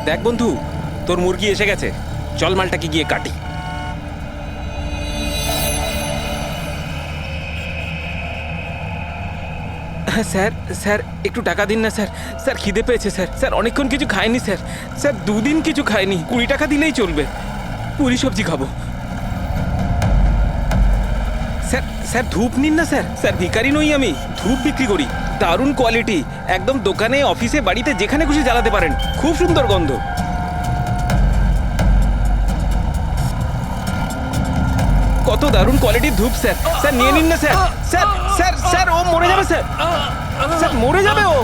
দেখ বন্ধু, তোর মুরগি এসে গেছে, চল মালটাকে গিয়ে কাটি। হ্যাঁ স্যার, স্যার একটু টাকা দিন না স্যার। স্যার খিদে পেয়েছে স্যার। স্যার অনেকক্ষণ কিছু খাইনি স্যার। স্যার 2 দিন কিছু খাইনি, 20 টাকা দিলেই চলবে, পুরি সবজি খাবো। স্যার স্যার ধূপ নিন না স্যার। স্যার ভিখারি নই আমি, ধূপ বিক্রি করি, দারুণ কোয়ালিটি, একদম দোকানে, অফিসে, বাড়িতে যেখানে খুশি জ্বালাতে পারেন, খুব সুন্দর গন্ধ। কত দারুণ কোয়ালিটির ধূপ স্যার। স্যার নিয়ে নিন না স্যার। স্যার স্যার স্যার ও মরে যাবে স্যার। স্যার মরে যাবে ও।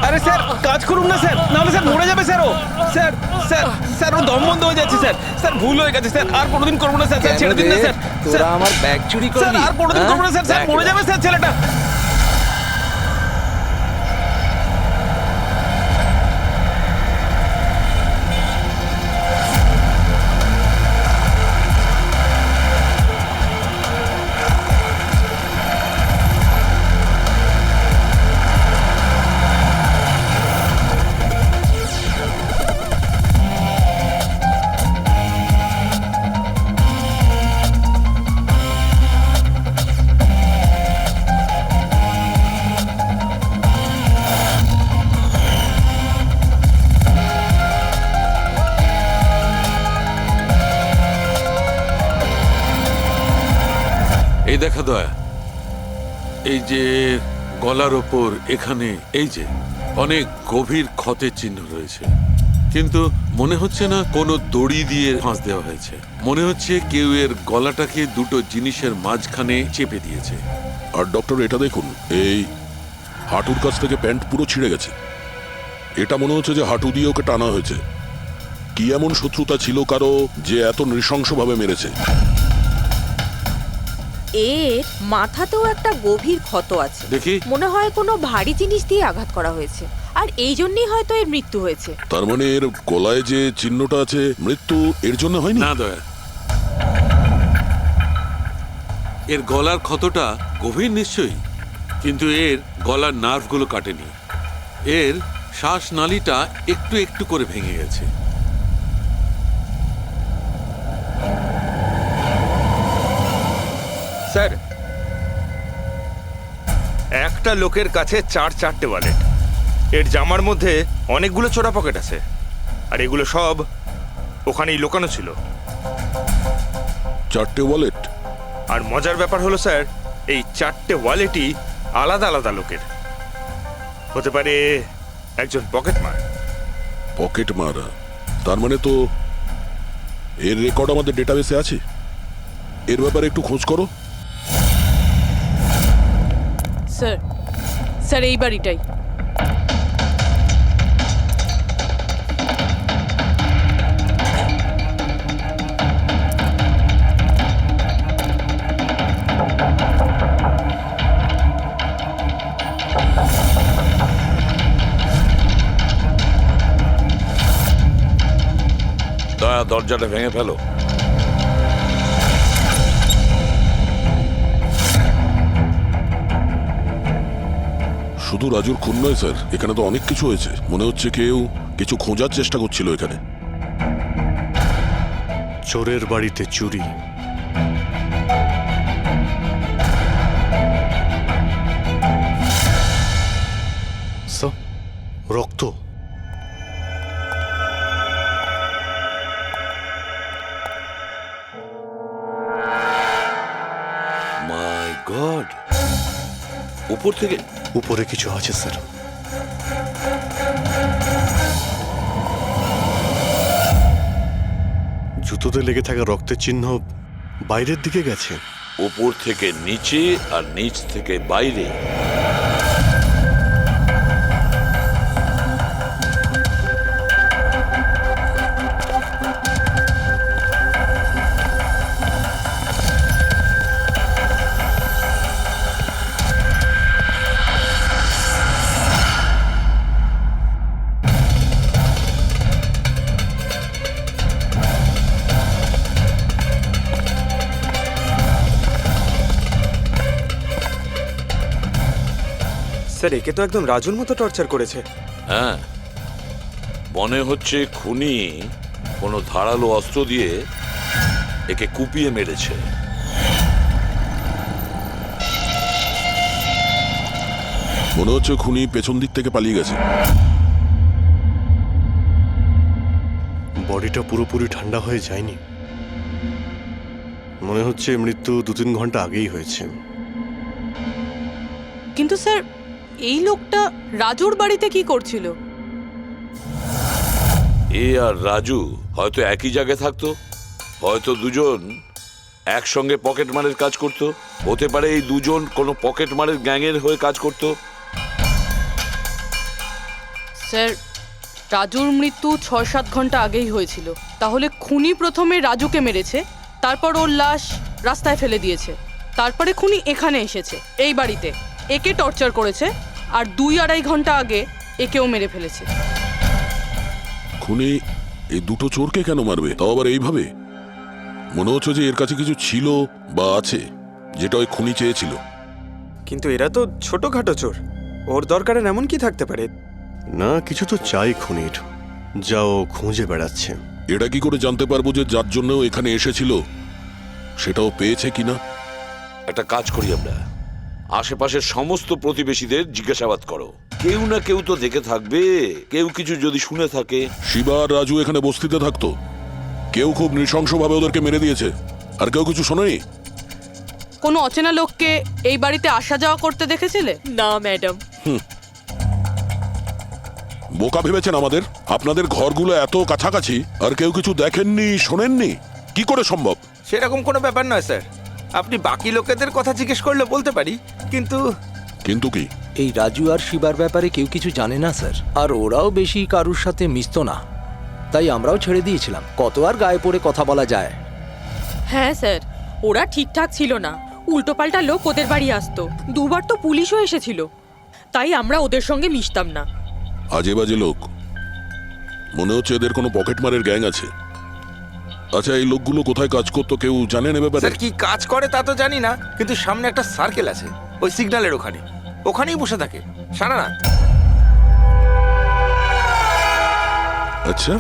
আরে স্যার কাজ করুন না স্যার, নাহলে স্যার মরে যাবে স্যার ও। স্যার স্যার স্যার ও দম বন্ধ হয়ে যাচ্ছে স্যার। স্যার ভুল হয়ে গেছে স্যার, আর কোনোদিন করবো না স্যার। স্যার ছেড়ে দিন না স্যার। তোরা আমার ব্যাগ চুরি স্যার করলি? আর কোনোদিন করবো না স্যার। স্যার মরে যাবে স্যার ছেলেটা। এই দেখা দয়া, এই যে গলার ওপর এখানে এই যে অনেক গভীর ক্ষতের চিহ্ন রয়েছে, কিন্তু মনে হচ্ছে না কোনো দড়ি দিয়ে ফাঁস দেওয়া হয়েছে। মনে হচ্ছে কেউ এর গলাটাকে দুটো জিনিসের মাঝখানে চেপে দিয়েছে। আর ডক্টর এটা দেখুন, এই হাঁটুর কাছ থেকে প্যান্ট পুরো ছিঁড়ে গেছে। এটা মনে হচ্ছে যে হাঁটু দিয়ে ওকে টানা হয়েছে। কি এমন শত্রুতা ছিল কারো যে এত নৃশংসভাবে মেরেছে? এর মাথাতেও একটা গভীর ক্ষত আছে। দেখি। মনে হয় কোনো ভারী জিনিস দিয়ে আঘাত করা হয়েছে, আর এই জন্যই হয়তো এর মৃত্যু হয়েছে। তার মানে এর গলায় যে চিহ্নটা আছে, মৃত্যু এর জন্য হয়নি? না দয়া, এর গলার ক্ষতটা গভীর নিশ্চয়ই, কিন্তু এর গলার নার্ভগুলো কাটেনি। এর শ্বাসনালীটা একটু একটু করে ভেঙে গেছে। স্যার, একটা লোকের কাছে 4-4টে ওয়ালেট। এর জামার মধ্যে অনেকগুলো চোরা পকেট আছে, আর এগুলো সব ওখানেই লুকানো ছিল। 4টে ওয়ালেট? আর মজার ব্যাপার হলো স্যার, এই 4টে ওয়ালেটই আলাদা আলাদা লোকের। হতে পারে একজন পকেট মার। পকেট মারা? তার মানে তো এর রেকর্ড আমাদের ডেটাবেসে আছে। এর ব্যাপারে একটু খোঁজ করো। স্যার, স্যার এই বাড়িটাই। দয়া, দরজাটা ভেঙে ফেলো। শুধু রাজুর খুন নয় স্যার, এখানে তো অনেক কিছু হয়েছে। মনে হচ্ছে কেউ কিছু খোঁজার চেষ্টা করছিল এখানে। চোরের বাড়িতে চুরি, রক্ত। মাই গড, উপর থেকে? উপরে কিছু আছে স্যার। জুতোতে লেগে থাকা রক্তের চিহ্ন বাইরের দিকে গেছে। উপর থেকে নিচে আর নিচ থেকে বাইরে। স্যার, একে তো একদম রাজুর মতো টর্চার করেছে। হ্যাঁ, মনে হচ্ছে খুনি কোনো ধারালো অস্ত্র দিয়ে একে কুপিয়ে মেরেছে। মনে হচ্ছে খুনি পেছন দিক থেকে পালিয়ে গেছে। বডিটা পুরোপুরি ঠান্ডা হয়ে যায়নি। মনে হচ্ছে মৃত্যু 2-3 ঘন্টা আগেই হয়েছে। কিন্তু স্যার, এই লোকটা রাজুর বাড়িতে কি করছিল? এ আর রাজু হয়তো একই জায়গায় থাকতো, হয়তো দুজন একসঙ্গে পকেট মারের কাজ করত, হতে পারে এই দুজন কোনো পকেট মারের গ্যাংয়ের হয়ে কাজ করত। স্যার, রাজুর মৃত্যু 6-7 ঘন্টা আগেই হয়েছিল। তাহলে খুনি প্রথমে রাজুকে মেরেছে, তারপর ওর লাশ রাস্তায় ফেলে দিয়েছে, তারপরে খুনি এখানে এসেছে এই বাড়িতে, একে টর্চার করেছে, আর 2-2.5 ঘন্টা আগে একেও মেরে ফেলেছে। খুনি এই দুটো চোরকে কেন মারবে, তাও আবার এইভাবে? মনে হচ্ছে যে এর কাছে কিছু ছিল বা আছে, যেটা ওই খুনি চেয়েছিল। কিন্তু এরা তো ছোটখাটো চোর, ওর দরকারে এমন কি থাকতে পারে? না, কিছু তো চাই খুনির, যা ও খুঁজে বেড়াচ্ছে। এটা কি করে জানতে পারবো যে যার জন্য ও এখানে এসেছিল সেটাও পেয়েছে কিনা? একটা কাজ করি আমরা, আশেপাশের সমস্ত প্রতিবেশীদের জিজ্ঞাসাবাদ করো, কেউ না কেউ তো দেখে থাকবে, কেউ কিছু যদি শুনে থাকে। শিবা আর রাজু এখানে বস্তিতে থাকতো, কেউ খুব নৃশংসভাবে ওদেরকে মেরে দিয়েছে, আর কেউ কিছু শোনেনি। কোনো অচেনা লোককে এই বাড়িতে আসা যাওয়া করতে দেখেছিলে? না ম্যাডাম। বোকা ভেবেছেন আমাদের? আপনাদের ঘরগুলো এত কাছাকাছি আর কেউ কিছু দেখেননি, শোনেননি? কি করে সম্ভব? সেরকম কোনো ব্যাপার নয় স্যার, আপনি বাকি লোকেদের কথা জিজ্ঞেস করলে বলতে পারি, কিন্তু কিন্তু কি? এই রাজু আর শিবার ব্যাপারে কেউ কিছু জানে না স্যার, আর ওরাও বেশি কারুর সাথে মিশতো না, তাই আমরাও ছেড়ে দিয়েছিলাম। কত আর গায়ে পড়ে কথা বলা যায়? হ্যাঁ স্যার, ওরা ঠিকঠাক ছিল না, উল্টোপাল্টা লোক ওদের বাড়ি আসতো, 2বার তো পুলিশও এসেছিল, তাই আমরা ওদের সঙ্গে মিশতাম না। আজে বাজে লোক, মনে হচ্ছে এদের কোনো পকেট মারের গ্যাং আছে। আচ্ছা, এই লোকগুলো কোথায় কাজ করতো কেউ জানেন এ ব্যাপারে? স্যার কি কাজ করে তা তো জানি না, কিন্তু সামনে একটা সার্কেল আছে, ওই সিগন্যালের ওখানে, ওখানেই বসে থাকে সারা রাত। আচ্ছা,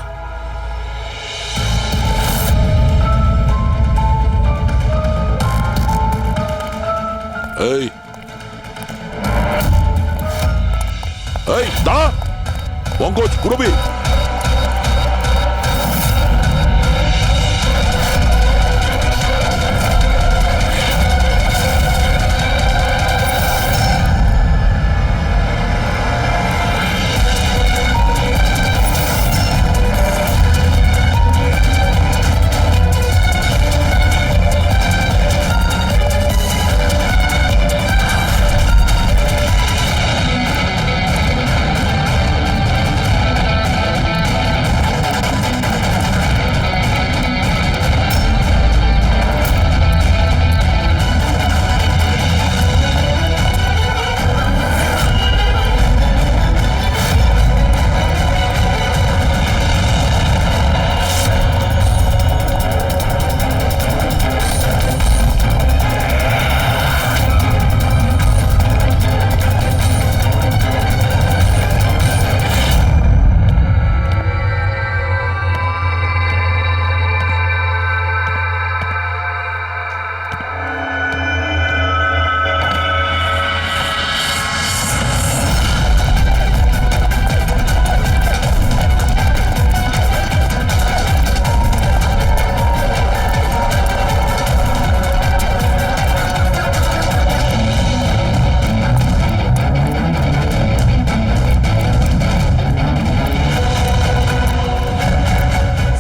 এই এই দাঁড়া, পঙ্কজ, পুরবী,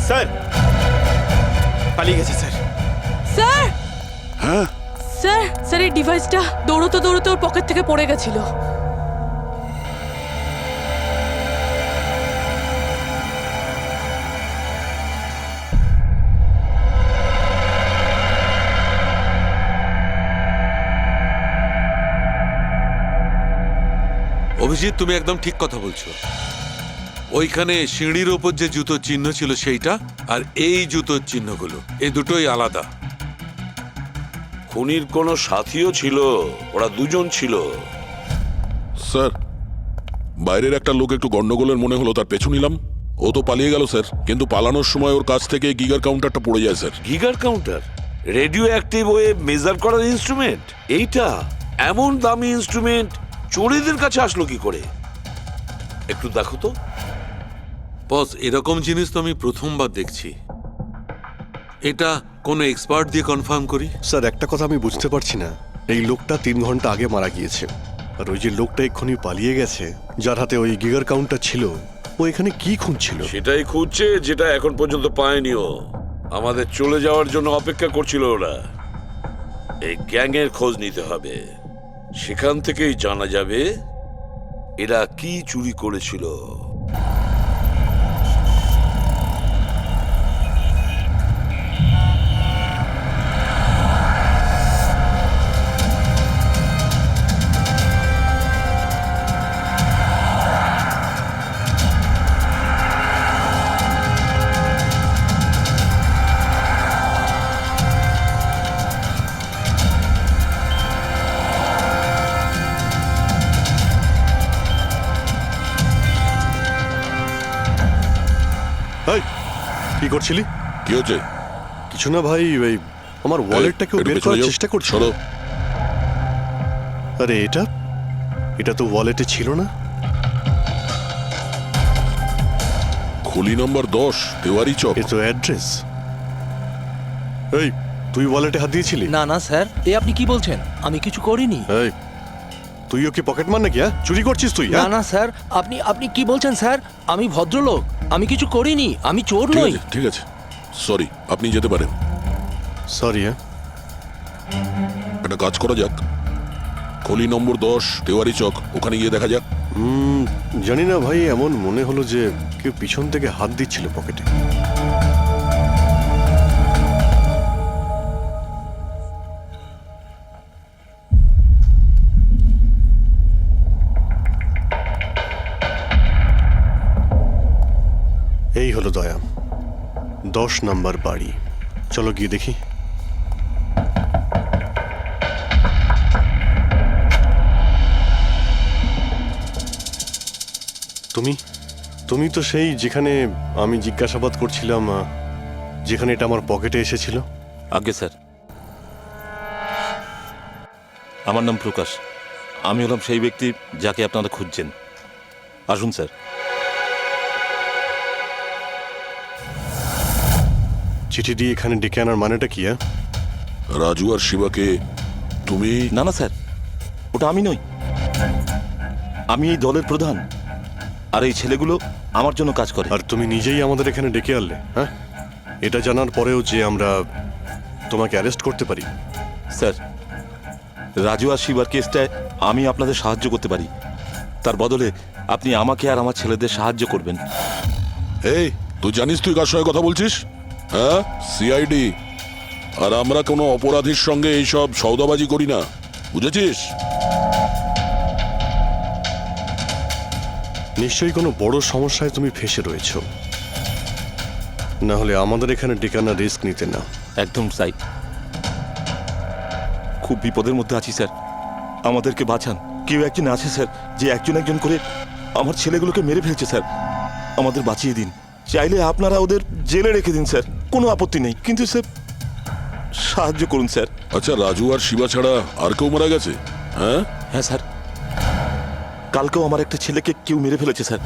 স্যার পালিয়ে গেছে স্যার। স্যার, হ্যাঁ, স্যার, স্যার, এই ডিভাইসটা দৌড়তে দৌড়তে ওর পকেট থেকে পড়ে গেছিল। অভিজিৎ, তুমি একদম ঠিক কথা বলছো। ওইখানে সিঁড়ির ওপর যে জুতোর চিহ্ন ছিল সেইটা, আর এই জুতোর চিহ্নগুলো, এই দুটোই আলাদা। খুনির কোনো সাথীও ছিল, ওরা দুজন ছিল। স্যার, বাইরের একটা লোক একটু গন্ডগোলের মনে হলো, তার পেছু নিলাম, ও তো পালিয়ে গেল স্যার, কিন্তু পালানোর সময় ওর কাছ থেকে গিগার কাউন্টারটা পড়ে যায় sir. Geiger counter, radioactive way measure করার ইনস্ট্রুমেন্ট, এইটা এমন দামি ইনস্ট্রুমেন্ট চোরেদের কাছে আসলো কি করে? একটু দেখো তো। বস, এরকম জিনিস তো আমি প্রথমবার দেখছি। এটা কোনো এক্সপার্ট দিয়ে কনফার্ম করি। স্যার একটা কথা আমি বুঝতে পারছি না, এই লোকটা 3 ঘন্টা আগে মারা গিয়েছে, আর ওই যে লোকটা এক্ষুনি পালিয়ে গেছে যার হাতে ওই গিগার কাউন্টার ছিল, ও এখানে কি খুঁজছিল? সেটাই খুঁজছে যেটা এখন পর্যন্ত পায়নি ও। আমাদের চলে যাওয়ার জন্য অপেক্ষা করছিল ওরা। এই গ্যাংয়ের খোঁজ নিতে হবে, সেখান থেকেই জানা যাবে এরা কি চুরি করেছিল। এই, কি করছিলি? কি হচ্ছে? কিছু না ভাই, ওই আমার ওয়ালেটটাকে একটু বের পেছনে করার যাও। চেষ্টা করছিল। সরো। আরে এটা তো ওয়ালেটে ছিল না। খুলি নম্বর 10, তেওয়ারি চক। এ তো অ্যাড্রেস। এই, তুই ওয়ালেটে হাত দিয়েছিলি? না না স্যার, এ আপনি কি বলছেন? আমি কিছু করিনি। এই, তুইও কি পকেট মার নাকি? চুরি করছিস তুই? না না স্যার, আপনি কি বলছেন স্যার? আমি ভদ্রলোক, আমি কিছু করিনি, আমি চোর ঠিক নই। আছে, ঠিক আছে, সরি, আপনি যেতে পারেন। সরি। একটা কাজ করা যাক, খলি নম্বর 10, তেওয়ারি চক, ওখানে গিয়ে দেখা যাক। জানি না ভাই, এমন মনে হলো যে কেউ পিছন থেকে হাত দিচ্ছিল পকেটে। এই হলো দয়া, 10 নাম্বার বাড়ি। চলো গিয়ে দেখি। তুমি তো সেই যেখানে আমি জিজ্ঞাসাবাদ করছিলাম, যেখানে এটা আমার পকেটে এসেছিল। আগে স্যার, আমার নাম প্রকাশ। আমি হলাম সেই ব্যক্তি যাকে আপনারা খুঁজছেন। আসুন স্যার। চিঠি দিয়ে এখানে ডেকে আনার মানেটা কি? রাজু আর শিবাকে তুমি? না না স্যার, ওটা আমি নই। আমি এই দলের প্রধান, আর এই ছেলেগুলো আমার জন্য কাজ করে। আর তুমি নিজেই আমাদের এখানে ডেকে আনলে? হ্যাঁ, এটা জানার পরেও যে আমরা তোমাকে অ্যারেস্ট করতে পারি? স্যার, রাজু আর শিবার কেসটায় আমি আপনাদের সাহায্য করতে পারি। তার বদলে আপনি আমাকে আর আমার ছেলেদের সাহায্য করবেন। এই, তুই জানিস তুই কার সঙ্গে কথা বলছিস? হ্যাঁ, সিআইডি। আর আমরা কোনো অপরাধীর সঙ্গে এইসব সৌদাবাজি করি না, বুঝেছিস? নিশ্চয়ই কোনো বড় সমস্যায় তুমি ফেঁসে রয়েছো, না হলে আমাদের এখানে ডেকে আনার রিস্ক নিতে না। একদম তাই। খুব বিপদের মধ্যে আছি স্যার, আমাদেরকে বাঁচান। কেউ একজন আছে স্যার, যে একজন একজন করে আমার ছেলেগুলোকে মেরে ফেলছে স্যার। আমাদের বাঁচিয়ে দিন। চাইলে আপনারা ওদের জেলে রেখে দিন স্যার, কোনো আপত্তি নেই, কিন্তু স্যার সাহায্য করুন স্যার। আচ্ছা, রাজু আর শিবা ছাড়া আর কেউ মারা গেছে? হ্যাঁ হ্যাঁ স্যার, কালকেও আমার একটা ছেলেকে কেউ মেরে ফেলেছে স্যার।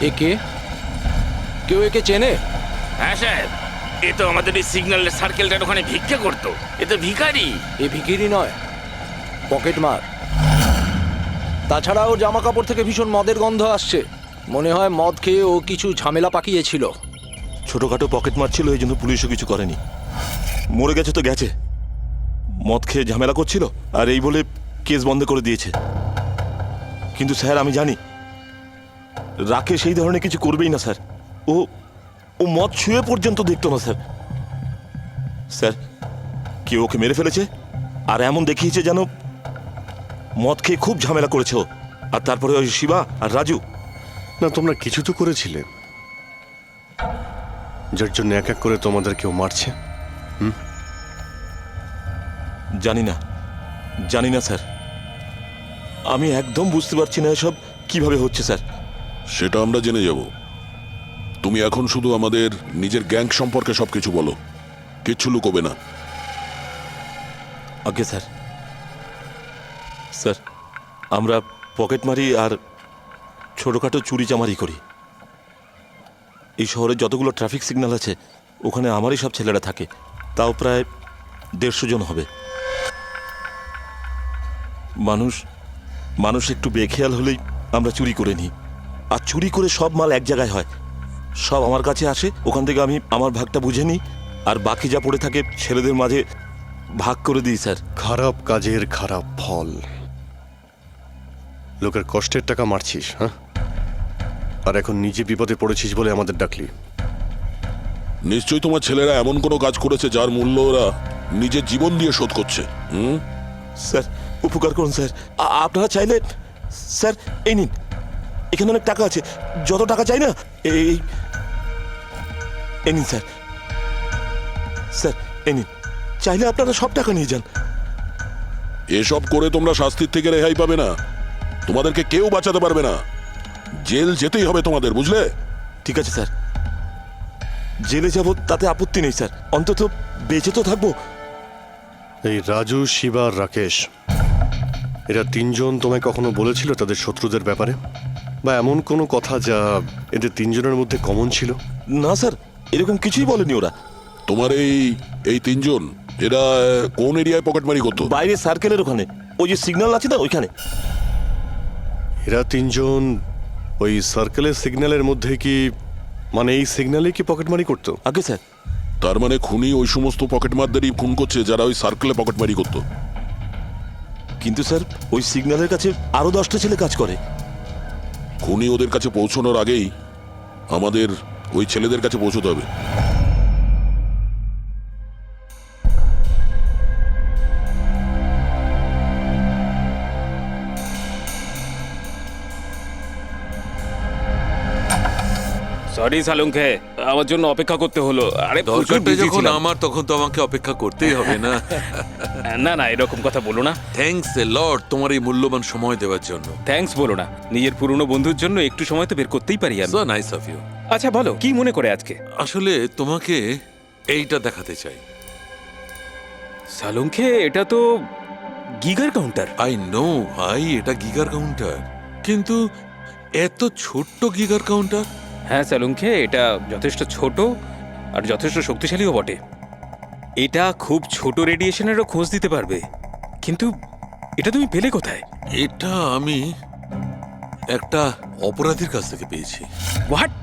একে কেউ একে চেনে? হ্যাঁ স্যার, এ তো আমাদের এই সিগন্যালের সার্কেলটার ওখানে ভিক্ষা করতো। এ তো ভিখারি। এ ভিখিরি নয়, পকেট মার। তাছাড়া ওর জামা কাপড় থেকে ভীষণ মদের গন্ধ আসছে। মনে হয় মদ খেয়ে ও কিছু ঝামেলা পাকিয়েছিল। ছোটখাটো পকেট মারছিল, এই জন্য পুলিশও কিছু করেনি। মরে গেছে তো গেছে, মদ খেয়ে ঝামেলা করছিল আর এই বলে কেস বন্ধ করে দিয়েছে। কিন্তু স্যার আমি জানি রাকেশ সেই ধরনের কিছু করবেই না স্যার। ও ও মদ ছুঁয়ে পর্যন্ত দেখতো না স্যার। স্যার, কেউ ওকে মেরে ফেলেছে আর এমন দেখিয়েছে যেন মদ খেয়ে খুব ঝামেলা করেছে ও। আর তারপরে ওই শিবা আর রাজু। না, তোমরা কিছু তো করেছিলে, যার জন্য এক এক করে তোমাদের কেউ মারছে। জানি না, জানি না স্যার, আমি একদম বুঝতে পারছি না এসব কিভাবে হচ্ছে স্যার। সেটা আমরা জেনে যাব। তুমি এখন শুধু আমাদের নিজের গ্যাং সম্পর্কে সবকিছু বলো, কিচ্ছু লুকোবে না। আগে স্যার, স্যার আমরা পকেটমারি আর ছোটোখাটো চুরি চামারি করি। এই শহরে যতগুলো ট্রাফিক সিগন্যাল আছে ওখানে আমারই সব ছেলেরা থাকে, তাও প্রায় 150 জন হবে। মানুষ একটু বেখেয়াল হলেই আমরা চুরি করে নিই, আর চুরি করে সব মাল এক জায়গায় হয়, সব আমার কাছে আসে, ওখান থেকে আমি আমার ভাগটা বুঝে নিই, আর বাকি যা পড়ে থাকে ছেলেদের মাঝে ভাগ করে দিই স্যার। খারাপ কাজের খারাপ ফল। লোকের কষ্টের টাকা মারছিস, হ্যাঁ? আর এখন নিজে বিপদে পড়েছিস বলে আমাদের ডাকলি। নিশ্চয়ই তোমার ছেলেরা এমন কোনো কাজ করেছে যার মূল্য ওরা নিজের জীবন দিয়ে শোধ করছে। স্যার উপকার করুন স্যার, আপনারা চাইলে স্যার এই নিন, এখানে অনেক টাকা আছে, যত টাকা চাই না এই নিন স্যার। স্যার এই নিন, চাইলে আপনারা সব টাকা নিয়ে যান। এসব করে তোমরা শাস্তির থেকে রেহাই পাবে না, তোমাদেরকে কেউ বাঁচাতে পারবে না। জেল যেতেই হবে তোমাদের, বুঝলে? ঠিক আছে স্যার, জেলে যাব তাতে আপত্তি নেই স্যার, অন্তত বেঁচে তো থাকবো। এই রাজু, শিবা আর রাকেশ, এরা তিনজন তোমায় কখনো বলেছিল তাদের শত্রুদের ব্যাপারে, বা এমন কোনো কথা যা এদের তিনজনের মধ্যে কমন ছিল? না স্যার, এরকম কিছুই বলেনি ওরা। তোমার এই তিনজন এরা কোন এরিয়ায় পকেটমারি করতো? বাইরে সার্কেলের ওখানে, ওই যে সিগন্যাল আছে না ওইখানে। এরা তিনজন ওই সার্কেলের সিগন্যালের মধ্যে কি, মানে এই সিগন্যালে কি পকেটমারি করতো? আগে স্যার। তার মানে খুনি ওই সমস্ত পকেটমারদেরই খুন করছে যারা ওই সার্কেলে পকেটমারি করতো। কিন্তু স্যার ওই সিগন্যালের কাছে আরো 10টা ছেলে কাজ করে। খুনি ওদের কাছে পৌঁছানোর আগেই আমাদের ওই ছেলেদের কাছে পৌঁছতে হবে। সরি সালুঙ্কে, আমার জন্য অপেক্ষা করতে হলো। আরে প্রচুর দরকারটা busy যখন ছিলাম। আমার, তখন তো আমাকে অপেক্ষা করতেই হবে না। না না, এরকম কথা বলো না। থ্যাঙ্কস এ লট তোমার এই মূল্যবান সময় দেওয়ার জন্য। থ্যাঙ্কস বলো না, নিজের পুরনো বন্ধুর জন্য একটু সময় তো বের করতেই পারি আমি। So nice of you. আচ্ছা বলো, কি মনে করে আজকে? আসলে তোমাকে এইটা দেখাতে চাই। সালুঙ্কে, এটা তো গিগার কাউন্টার। আই নো ভাই, এটা গিগার কাউন্টার, কিন্তু এত ছোট্ট গিগার কাউন্টার। হ্যাঁ সালুঙ্কে, এটা যথেষ্ট ছোট আর যথেষ্ট শক্তিশালীও বটে। এটা খুব ছোট রেডিয়েশনেরও খোঁজ দিতে পারবে, কিন্তু এটা তুমি পেলে কোথায়? এটা আমি একটা অপরাধীর কাছ থেকে পেয়েছি। হোয়াট?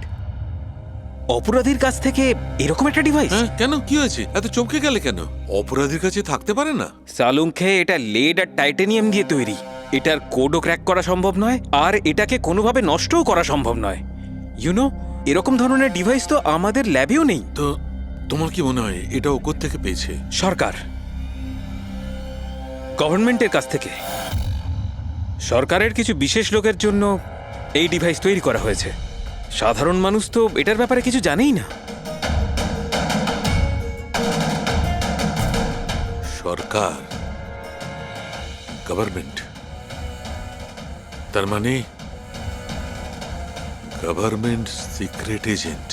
অপরাধীর কাছ থেকে এরকম একটা ডিভাইস? হ্যাঁ, কেন কি হয়েছে? এত চমকে গেলে কেন? অপরাধীর কাছে থাকতে পারে না? সালুঙ্কে, এটা লেড আর টাইটানিয়াম দিয়ে তৈরি। এটার কোডও ক্র্যাক করা সম্ভব নয়, আর এটাকে কোনোভাবে নষ্টও করা সম্ভব নয়। ইউনো, এরকম ধরনের ডিভাইস তো আমাদের ল্যাবেও নেই। তো তোমার কি মনে হয় এটা ও কোত্থেকে পেয়েছে? সরকার, গভর্নমেন্টের কাছ থেকে। সরকারের কিছু বিশেষ লোকের জন্য এই ডিভাইস তৈরি করা হয়েছে। সাধারণ মানুষ তো এটার ব্যাপারে কিছু জানেই না। সরকার, গভর্নমেন্ট, তার মানে গভর্নমেন্ট সিক্রেট এজেন্ট।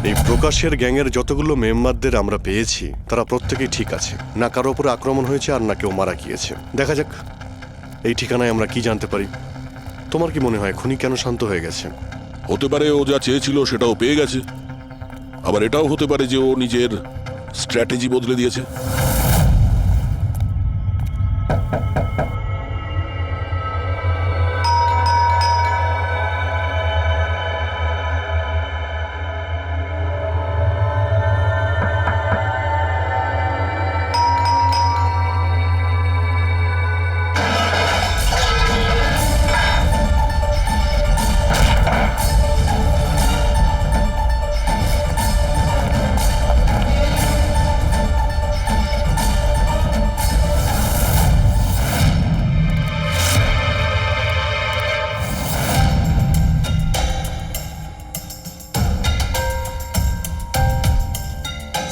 এই প্রকাশের গ্যাংয়ের যতগুলো মেম্বারদের আমরা পেয়েছি তারা প্রত্যেকেই ঠিক আছে, না কারো উপরে আক্রমণ হয়েছে আর না কেউ মারা গিয়েছে। দেখা যাক এই ঠিকানায় আমরা কি জানতে পারি। তোমার কি মনে হয় খুনি কেন শান্ত হয়ে গেছে? হতে পারে ও যা চেয়েছিল সেটাও পেয়ে গেছে, আবার এটাও হতে পারে যে ও নিজের স্ট্র্যাটেজি বদলে দিয়েছে।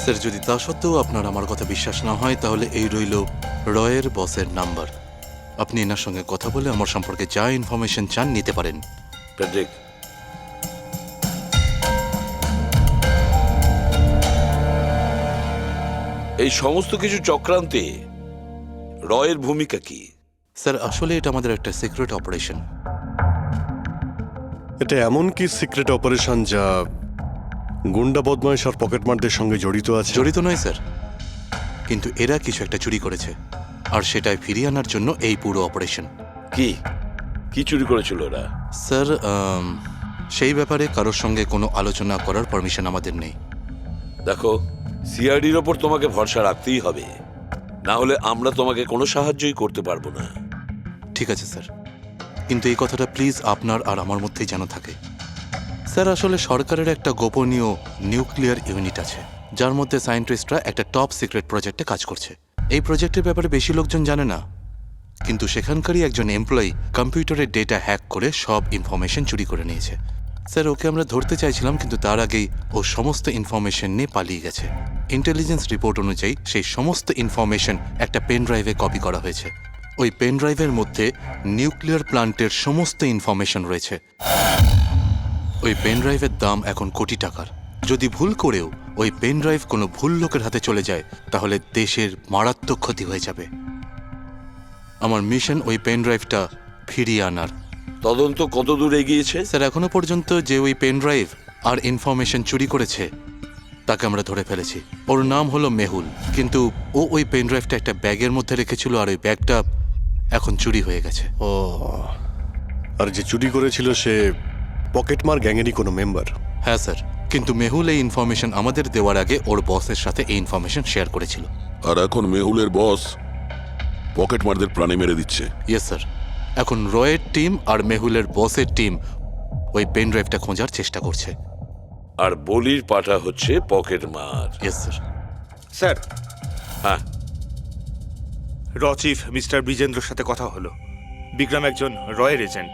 স্যার যদি তা সত্ত্বেও আপনার আমার কথা বিশ্বাস না হয় তাহলে এই রইল রয়ের বসের নাম্বার। আপনি এনার সঙ্গে কথা বলে আমার সম্পর্কে যা ইনফরমেশন চান নিতে পারেন। প্যাট্রিক, এই সমস্ত কিছু চক্রান্তে রয়ের ভূমিকা কি? স্যার আসলে এটা আমাদের একটা সিক্রেট অপারেশন। এটা এমন কি সিক্রেট অপারেশন যা গুন্ডা বদমাইশ আর পকেটমারদের সঙ্গে জড়িত আছে? জড়িত নয় স্যার, কিন্তু এরা কিছু একটা চুরি করেছে আর সেটাই ফিরিয়ে আনার জন্য এই পুরো অপারেশন। কি কি চুরি করেছিল ওরা? স্যার সেই ব্যাপারে কারোর সঙ্গে কোনো আলোচনা করার পারমিশন আমাদের নেই। দেখো, সিআইডির ওপর তোমাকে ভরসা রাখতেই হবে, না হলে আমরা তোমাকে কোনো সাহায্যই করতে পারবো না। ঠিক আছে স্যার, কিন্তু এই কথাটা প্লিজ আপনার আর আমার মধ্যেই যেন থাকে। স্যার আসলে সরকারের একটা গোপনীয় নিউক্লিয়ার ইউনিট আছে যার মধ্যে সায়েন্টিস্টরা একটা টপ সিক্রেট প্রজেক্টে কাজ করছে। এই প্রজেক্টের ব্যাপারে বেশি লোকজন জানে না, কিন্তু সেখানকারই একজন এমপ্লয়ি কম্পিউটারের ডেটা হ্যাক করে সব ইনফরমেশন চুরি করে নিয়েছে। স্যার ওকে আমরা ধরতে চাইছিলাম, কিন্তু তার আগেই ও সমস্ত ইনফরমেশন নিয়ে পালিয়ে গেছে। ইন্টেলিজেন্স রিপোর্ট অনুযায়ী সেই সমস্ত ইনফরমেশন একটা পেন ড্রাইভে কপি করা হয়েছে। ওই পেন ড্রাইভের মধ্যে নিউক্লিয়ার প্ল্যান্টের সমস্ত ইনফরমেশন রয়েছে। ওই পেন ড্রাইভের দাম এখন কোটি টাকার। যদি ভুল করেও ওই পেন ড্রাইভ কোনো ভুল লোকের হাতে চলে যায় তাহলে দেশের মারাত্মক ক্ষতি হয়ে যাবে। আমার মিশন ওই পেন ড্রাইভটা ফিরিয়ে আনার। তদন্ত কত দূর এগিয়েছে? স্যার এখনো পর্যন্ত যে ওই পেন ড্রাইভ আর ইনফরমেশন চুরি করেছে তাকে আমরা ধরে ফেলেছি। ওর নাম হলো মেহুল, কিন্তু ও ওই পেন ড্রাইভটা একটা ব্যাগের মধ্যে রেখেছিল আর ওই ব্যাগটা এখন চুরি হয়ে গেছে। ও, আর যে চুরি করেছিল সে পকেটমার গ্যাংয়েরই কোনো মেম্বার? হ্যাঁ স্যার, কিন্তু মেহুল এই ইনফরমেশন আমাদের দেওয়ার আগে ওর বসের সাথে এই ইনফরমেশন শেয়ার করেছিল। আর এখন মেহুলের বস পকেটমারদের প্রাণে মেরে দিচ্ছে। ইয়েস স্যার, এখন রয়ের টিম আর মেহুলের বসের টিম ওই পেন ড্রাইভটা খোঁজার চেষ্টা করছে। আর বলির পাঠা হচ্ছে পকেটমার। Yes sir. স্যার, হ্যাঁ, র চিফ মিস্টার ব্রিজেন্দ্রর সাথে কথা হলো। বিক্রম একজন রয়ের এজেন্ট।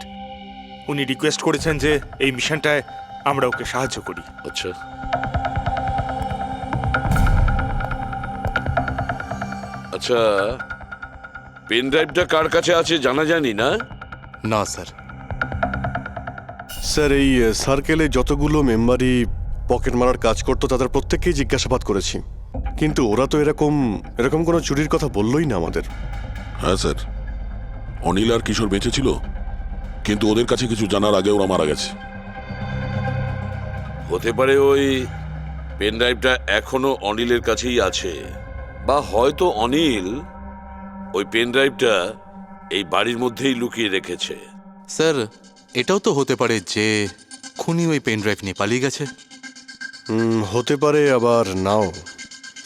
উনি রিকোয়েস্ট করেছেন যে এই মিশনটায় আমরা ওকে সাহায্য করি। আচ্ছা। আচ্ছা, পেন ড্রাইভটা কার কাছে আছে জানা যায়নি না? না স্যার। স্যার এই সার্কেলে যতগুলো মেম্বারই পকেট মারার কাজ করতো তাদের প্রত্যেককেই জিজ্ঞাসাবাদ করেছি, কিন্তু ওরা তো এরকম কোনো চুরির কথা বললোই না আমাদের। হ্যাঁ স্যার, অনিল আর কিশোর বেঁচে ছিল, কিন্তু ওদের কাছে কিছু জানার আগে ওরা মারা গেছে। হতে পারে ওই পেন ড্রাইভটা এখনো অনিলের কাছেই আছে, বা হয়তো অনিল ওই পেন ড্রাইভটা এই বাড়ির মধ্যেই লুকিয়ে রেখেছে। স্যার এটাও তো হতে পারে যে খুনি ওই পেন ড্রাইভ নিয়ে পালিয়ে গেছে। হতে পারে, আবার নাও।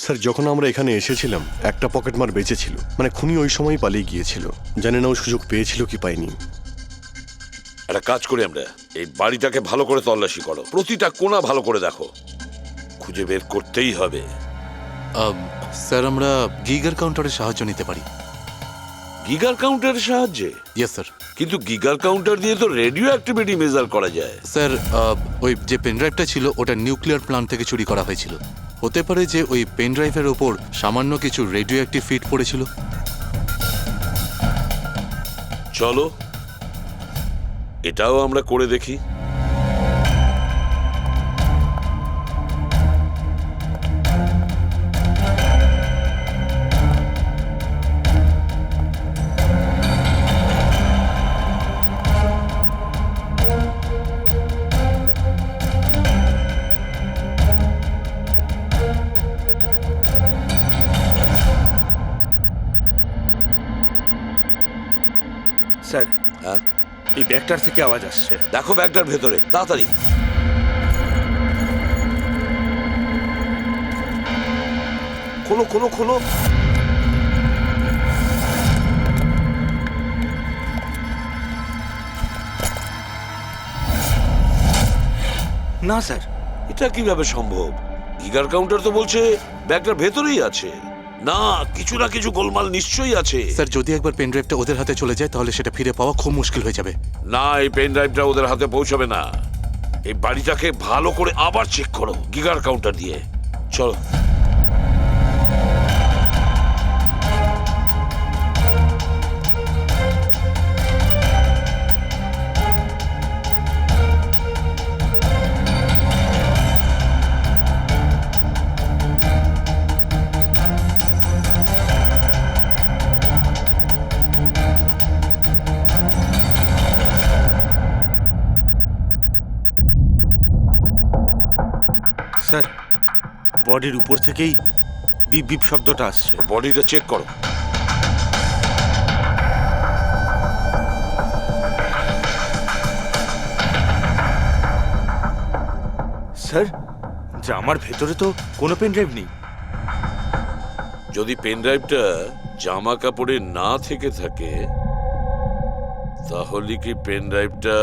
স্যার যখন আমরা এখানে এসেছিলাম একটা পকেটমার বেঁচে ছিল, মানে খুনি ওই সময় পালিয়ে গিয়েছিল। জানি না ও সুযোগ পেয়েছিল কি পায়নি। একটা কাজ করি আমরা, এই বাড়িটাকে ভালো করে তল্লাশি করো, প্রতিটা কোণা ভালো করে দেখো, খুঁজে বের করতেই হবে। স্যার আমরা গিগার কাউন্টারের সাহায্য নিতে পারি। গিগার কাউন্টারের সাহায্যে? Yes sir. কিন্তু গিগার কাউন্টার দিয়ে তো রেডিও অ্যাক্টিভিটি মেজার করা যায়। স্যার ওই যে পেন ড্রাইভটা ছিল ওটা নিউক্লিয়ার প্ল্যান্ট থেকে চুরি করা হয়েছিল। হতে পারে যে ওই পেন ড্রাইভের ওপর সামান্য কিছু রেডিও অ্যাক্টিভ ফিট পড়েছিল। চলো এটাও আমরা করে দেখি। স্যার, এই ব্যাগটার থেকে আওয়াজ আসছে। দেখো ব্যাগটার ভেতরে, তাড়াতাড়ি। খোলো খোলো খোলো। না স্যার, এটা কিভাবে সম্ভব? গিগার কাউন্টার তো বলছে ব্যাগটার ভেতরেই আছে। না, কিছু না কিছু গোলমাল নিশ্চয়ই আছে। স্যার যদি একবার পেন ড্রাইভটা ওদের হাতে চলে যায় তাহলে সেটা ফিরে পাওয়া খুব মুশকিল হয়ে যাবে। না, এই পেন ড্রাইভটা ওদের হাতে পৌঁছাবে না। এই বাড়িটাকে ভালো করে আবার চেক করো গিগার কাউন্টার দিয়ে। চলো। বডির উপর থেকেই বিপ বিপ শব্দটা আসছে। বডিটা চেক করো। স্যার, জামার ভেতরে তো কোনো পেন ড্রাইভ নেই। যদি পেন ড্রাইভটা জামা কাপড়ে না থেকে থাকে তাহলে কি পেন ড্রাইভটা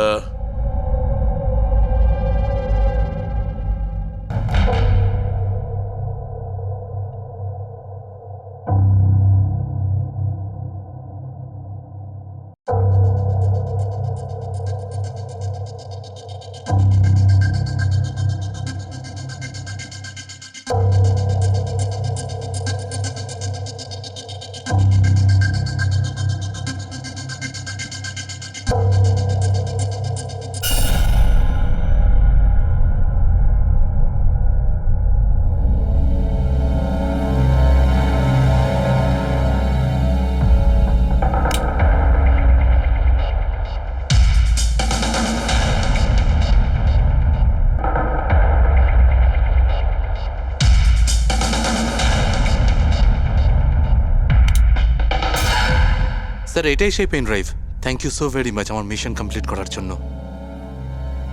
স্যার এটাই সেই pen drive. Thank you so very much আমার মিশন কমপ্লিট করার জন্য।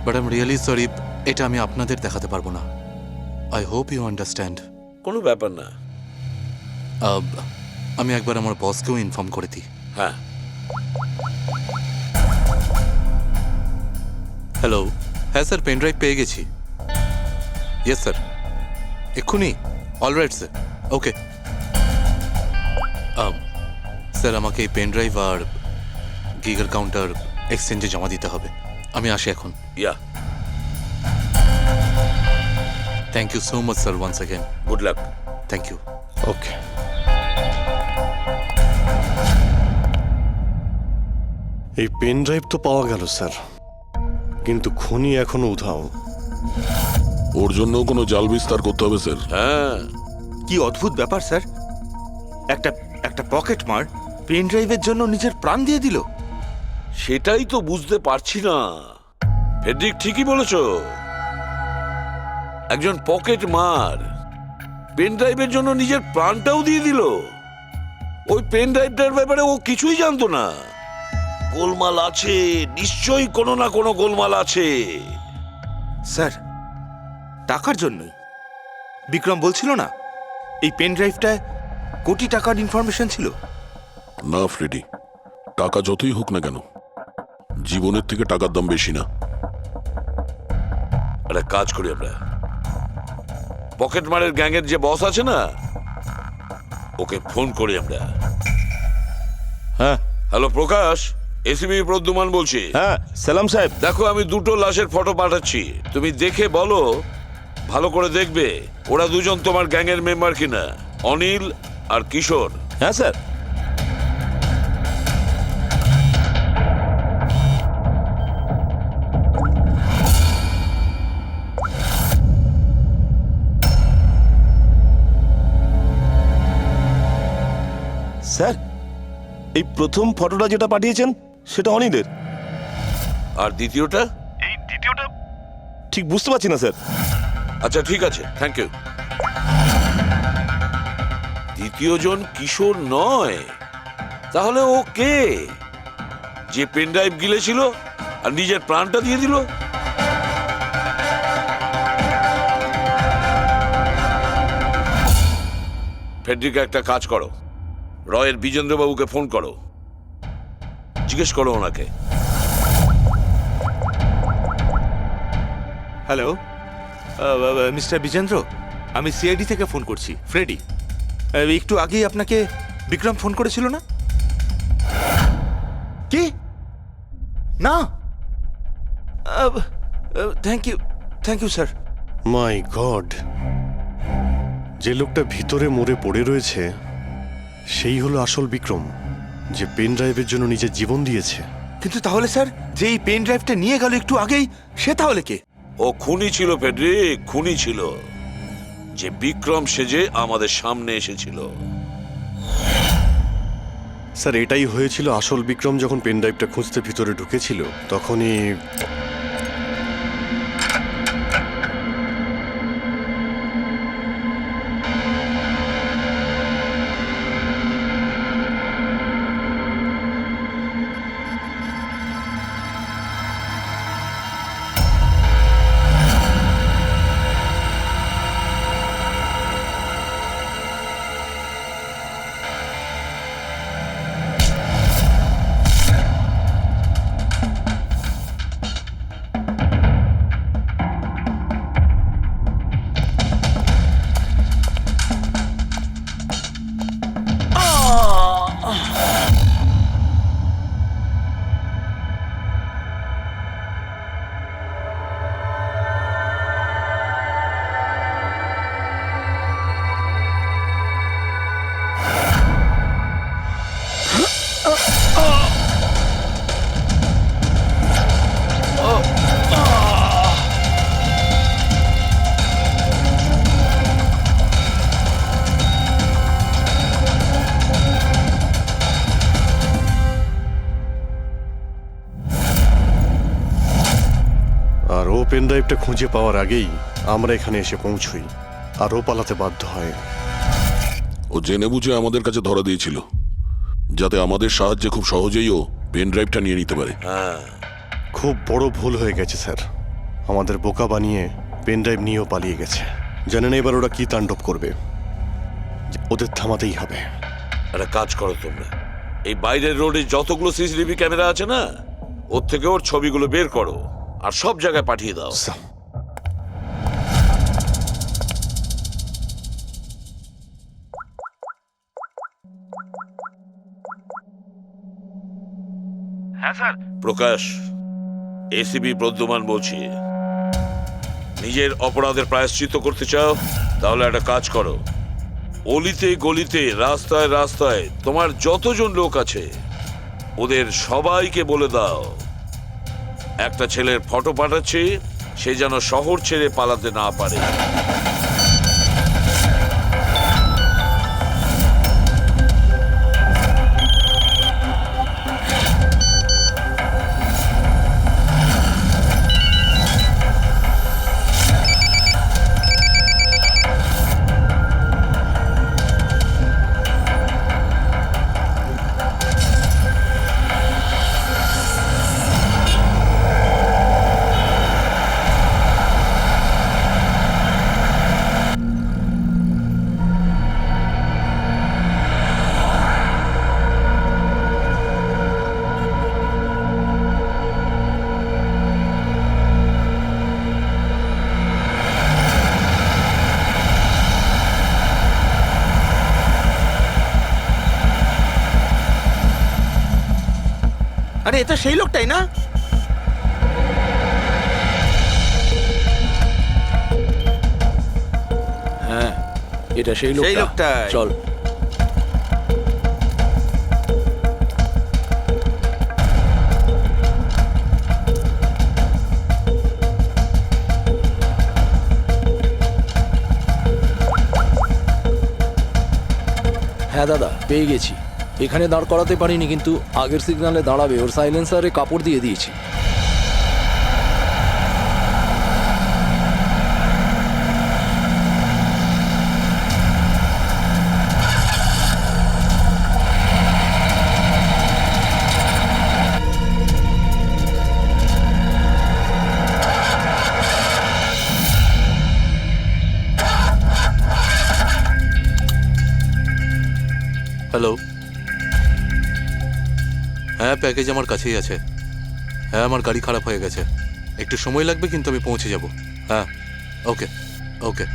But I am really sorry, এটা আমি আপনাদের দেখাতে পারবো না। I hope you understand. কোনো ব্যাপার না। আমি একবার আমার বসকেও ইনফর্ম করে দিই। হ্যাঁ, হ্যালো, হ্যাঁ স্যার, পেন ড্রাইভ পেয়ে গেছি। ইয়েস স্যার, এক্ষুনি। All right sir, okay. স্যার আমাকে এই পেন ড্রাইভ আর গিগার কাউন্টার এক্সচেঞ্জে জমা দিতে হবে। আমি আসি এখন। Yeah, thank you so much sir, once again. Good luck. Thank you. Okay. এই পেন ড্রাইভ তো পাওয়া গেল স্যার, কিন্তু খুনি এখনো উধাও। ওর জন্য কোনো জাল বিস্তার করতে হবে স্যার। হ্যাঁ, কি অদ্ভুত ব্যাপার স্যার, একটা পকেট মার পেন ড্রাইভের জন্য নিজের প্রাণ দিয়ে দিল। সেটাই তো বুঝতে পারছি না। ফেডরিক ঠিকই বলেছ, একজন পকেট মার পেন ড্রাইভের জন্য নিজের প্রাণটাও দিয়ে দিল। ওই পেন ড্রাইভটার ব্যাপারে ও কিছুই জানতো না। গোলমাল আছে, নিশ্চয়ই কোনো না কোনো গোলমাল আছে। স্যার, টাকার জন্যই বিক্রম বলছিল না এই পেন ড্রাইভটায় কোটি টাকার ইনফরমেশন ছিল। না ফ্রেডি, টাকা যতই হোক না কেন, জীবনের থেকে টাকার দাম বেশি না। একটা কাজ করি আমরা, পকেট মারের গ্যাংয়ের যে বস আছে না, ওকে ফোন করি আমরা। হ্যাঁ হ্যালো প্রকাশ, এসিবি প্রদ্যুমান বলছি। হ্যাঁ সালাম সাহেব। দেখো আমি দুটো লাশের ফটো পাঠাচ্ছি, তুমি দেখে বলো, ভালো করে দেখবে ওরা দুজন তোমার গ্যাংয়ের মেম্বার কিনা, অনিল আর কিশোর। হ্যাঁ স্যার। স্যার, এই প্রথম ফটোটা যেটা পাঠিয়েছেন সেটা অনিলের। আর দ্বিতীয়টা? এই দ্বিতীয়টা ঠিক বুঝতে পারছি না স্যার। আচ্ছা ঠিক আছে, থ্যাংক ইউ। দ্বিতীয় জন কিশোর নয়, তাহলে ও কে? যে পেন ড্রাইভ গিলেছিল আর নিজের প্রাণটা দিয়ে দিল? ফেডরিকা, একটা কাজ করো, রয়ের বিজেন্দ্রবাবুকে ফোন করো, জিজ্ঞেস করো ওনাকে। হ্যালো মিস্টার বিজেন্দ্র, আমি সিআইডি থেকে ফোন করছি, ফ্রেডি। একটু আগেই আপনাকে বিক্রম ফোন করেছিল না? কি না? Thank you sir. My God, যে লোকটা ভিতরে মরে পড়ে রয়েছে সেই হলো আসল বিক্রম, যে পেন ড্রাইভের জন্য নিজের জীবন দিয়েছে। কিন্তু তাহলে স্যার, যে এই পেন ড্রাইভটা নিয়ে গেল একটু আগেই, সে তাহলে কে? ও খুনি ছিল ফেডরিক, খুনি ছিল, যে বিক্রম সেজে আমাদের সামনে এসেছিল। স্যার, এটাই হয়েছিল। আসল বিক্রম যখন পেন ড্রাইভটা খুঁজতে ভিতরে ঢুকেছিল তখনই পেন ড্রাইভটা খুঁজে পাওয়ার আগেই আমরা এখানে এসে পৌঁছই, আর ও পালাতে বাধ্য হয়। ও জেনে বুঝে আমাদের কাছে ধরা দিয়েছিল, যাতে আমাদের সাহায্যে খুব সহজেই ও পেন ড্রাইভটা নিয়ে নিতে পারে। খুব বড় ভুল হয়ে গেছে স্যার, আমাদের বোকা বানিয়ে পেন ড্রাইভ নিয়েও পালিয়ে গেছে। জানেন এবার ওরা কি তাণ্ডব করবে, ওদের থামাতেই হবে। একটা কাজ করো তোমরা, এই বাইরের রোডে যতগুলো সিসিটিভি ক্যামেরা আছে না, ওর থেকে ওর ছবিগুলো বের করো আর সব জায়গায় পাঠিয়ে দাও। হ্যাঁ স্যার। প্রকাশ, এসিপি প্রদ্যুমান বলছি। নিজের অপরাধের প্রায়শ্চিত্ত করতে চাও? তাহলে একটা কাজ করো, অলিতে গলিতে রাস্তায় রাস্তায় তোমার যতজন লোক আছে ওদের সবাইকে বলে দাও একটা ছেলের ফটো পাঠাচ্ছি, সে যেন শহর ছেড়ে পালাতে না পারে। আরে এটা সেই লোকটাই না? হ্যাঁ, এটা সেই সেই লোকটা। লোকটাই। চল। হ্যাঁ দাদা, পেয়ে গেছি। এখানে দাঁড় করাতে পারিনি, কিন্তু আগের সিগনালে দাঁড়াবে, ওর সাইলেন্সারে কাপড় দিয়ে দিয়েছি। হ্যালো, হ্যাঁ প্যাকেজ আমার কাছেই আছে। হ্যাঁ, আমার গাড়ি খারাপ হয়ে গেছে, একটু সময় লাগবে, কিন্তু আমি পৌঁছে যাব। হ্যাঁ, ওকে ওকে।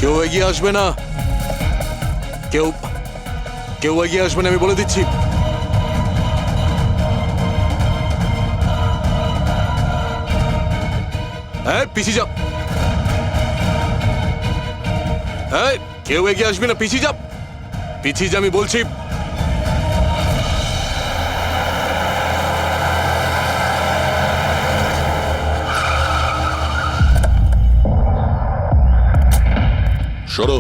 কেউ এগিয়ে আসবে না, কেউ কেউ এগিয়ে আসবে না, আমি বলে দিচ্ছি। হ্যাঁ, পিছিয়ে যাও। হ্যাঁ, কেউ এগিয়ে আসবে না, পিছিয়ে যাও, পিছিয়ে যা, আমি বলছি। সরো,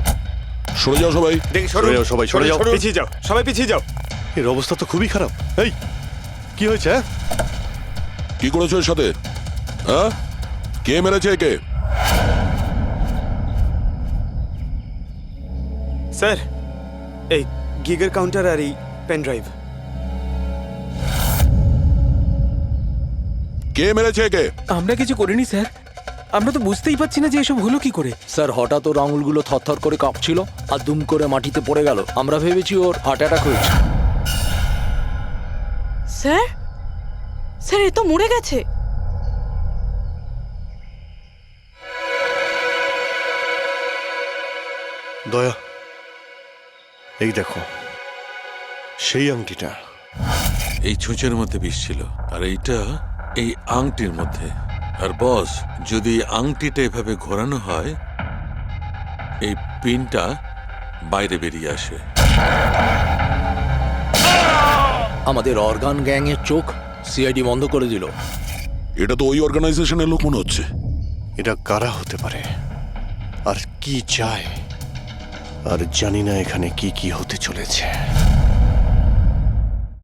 সরে যাও সবাই। দেখি সরে যাও সবাই, সরে যাও। পিছিয়ে যাও, সবাই পিছিয়ে যাও। এর অবস্থা তো খুবই খারাপ। এই কি হয়েছে? কি করেছো এর সাথে? হ্যাঁ, কে মেরেছে একে? স্যার, এই গিগের কাউন্টার আর এই পেন ড্রাইভ। কে মেরেছে একে? আমরা কিছু করিনি স্যার, আমরা তো বুঝতেই পারছি না যে এসব হলো কি করে। স্যার হঠাৎ ওর আঙুলগুলো থরথর করে কাঁপছিল আর দুম করে মাটিতে পড়ে গেল। আমরা ভেবেছি ওর হার্ট অ্যাটাক হয়েছে। স্যার স্যার এ তো মরে গেছে। দয়া, এই দেখো সেই আংটিটা। এই ছুঁচের মধ্যে বিষ ছিল আর এইটা এই আংটির মধ্যে। আর বস, যদি আংটিটা এভাবে ঘোরানো হয় এই পিনটা বাইরে বেরিয়ে আসে। আমাদের অর্গান গ্যাংয়ের চোখ সিআইডি বন্ধ করে দিল। এটা তো ওই অর্গানাইজেশনের লোক মনে হচ্ছে। এটা কারা হতে পারে আর কি চায়, আর জানি না এখানে কি কি হতে চলেছে।